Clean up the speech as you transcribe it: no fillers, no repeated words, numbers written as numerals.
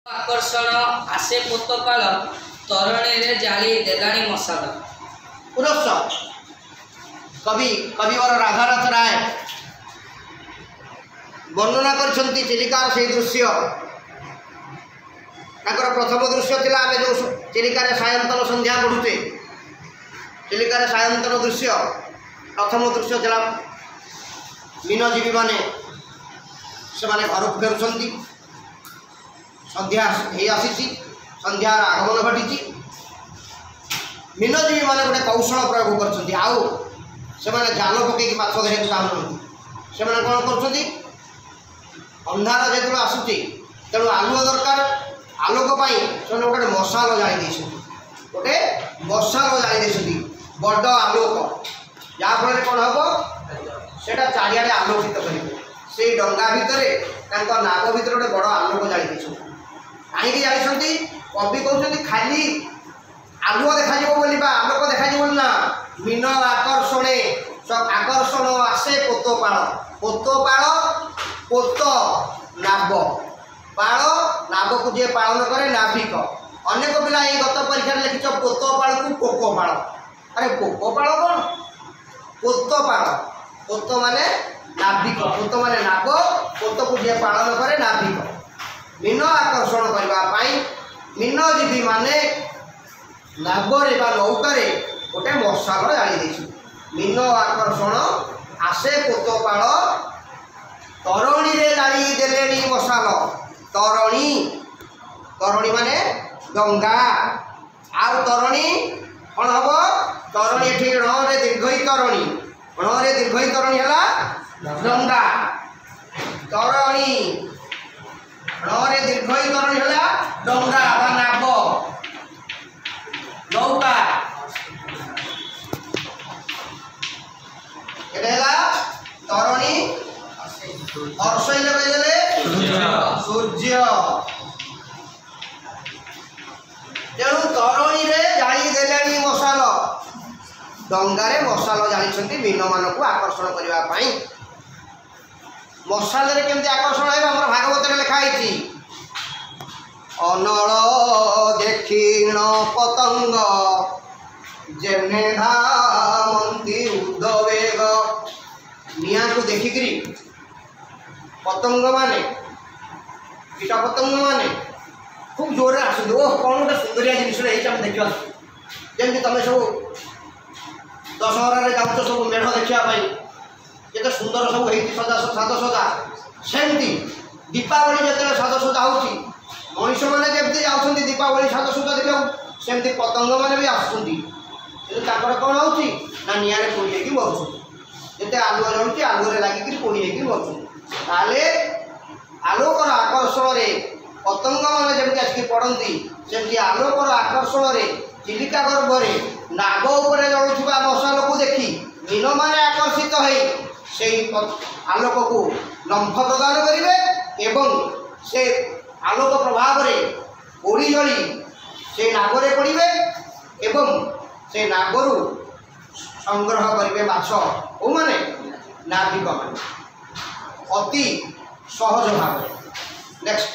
आकर्षण आसे पोतपाल तरुणी रे जाली देलानी मशाल। पुनश्च कविवर राधानाथ राय वर्णना करछंती चिलिकार से दृश्य। ताकर प्रथम दृश्य थिला आमे जो चिलिकार सायंतन संध्या पढुते, चिलिकार सायंतन दृश्य प्रथम दृश्य थिला मीनजीवी माने से माने घर को फेरुछंती, संध्या हे आसीची, संध्यार आगमन घटी। मीनजीवी माने गोटे कौशल प्रयोग करछंती, आउ से माने जाल पकई माछ धरिया चाहूँ से माने कौन करछंती, अंधार जेतु आसुची तेणु आलुओ दरकार, आलोक पाई से गोटे मशाल जाई देछंती, गोटे मशाल जाई देछंती बड़ आलोक, जहाँफल कौन हम सेटा चारिआडे आलोकित करेंगे। से डंगा भितर नाग भितर गोटे बड़ आलोक जाई देछंती। कहीं जानी कवि कहते खाली आलुओ देखा आलोक देखा ना, मीन आकर्षणे आकर्षण आसे पोतपाल, पोतपाल पोत नाब, पाल नाब को जी पालन करे नाविक। अनेक पिला गत परीक्षा लिखिच पोतपाल को पोकपाल। अरे पोकपाल कौन? पोतपाल, पोत माने नाविक, पोत माने नाब, पोत को जी पालन करे नाविक। मीन आकर्षण करने मीनजीवी माने नागरे बा नौकारे गोटे मशाल जाली। मीन आकर्षण आसे पोतपाल तरुणी रे जाली देलेनी मशाल। तरुणी, तरुणी माने डंगा, आउ तरुणी कौन हम? तरुणी एठी रे दीर्घई तरुणी, रे दीर्घई तरुणी है डंगा। तरुणी रे दीर्घई तरुणी है डंगा बा नाव, नौका। तरुणी हर्षई लगे सूर्य, तेणु तरुणी रे जाली देलेनी मशाल, डंगारे मशाल जानी मीन मान को आकर्षण करने। मशाल रे केमती आकर्षण है हमर भागवत लिखाई। अनल देखिण पतंग जेने धामंती उदवेग। निया को देखिकरी पतंग माने कीट पतंग माने खूब जोर आस ओह कौन गोटे सुंदरिया जिन देखा जमी तुम सब दशहरा जाऊँ सब मेढ़ देखापी ये सुंदर सब सजा साजसजा सेमती दीपावली जो साजसजा हो मनीष मैंने जमी जाऊँ दीपावली साजसजा देखा सेमती पतंग मैंने भी आसुँच कौन हो निआरे पोड़ी होगी मरुँच जिते आलुआ जलुची आलुरे लगिक पोड़ी होगी मरुँच। आलोकर आकर्षण पतंग मैंने जमी आसिक पड़ती सेमती आलोकर आकर्षण चिलिका गर्भरे नाग उपर जलुवा मशाल को देखी मीन मैंने आकर्षित हो आलोक को लंफ प्रदान करेंगे एवं से आलोक प्रभाव पोड़ी जली से नागरे पड़े एवं से नागरू संग्रह करेंगे माछ ओ माने नाविक माने अति सहज भाव। नेक्स्ट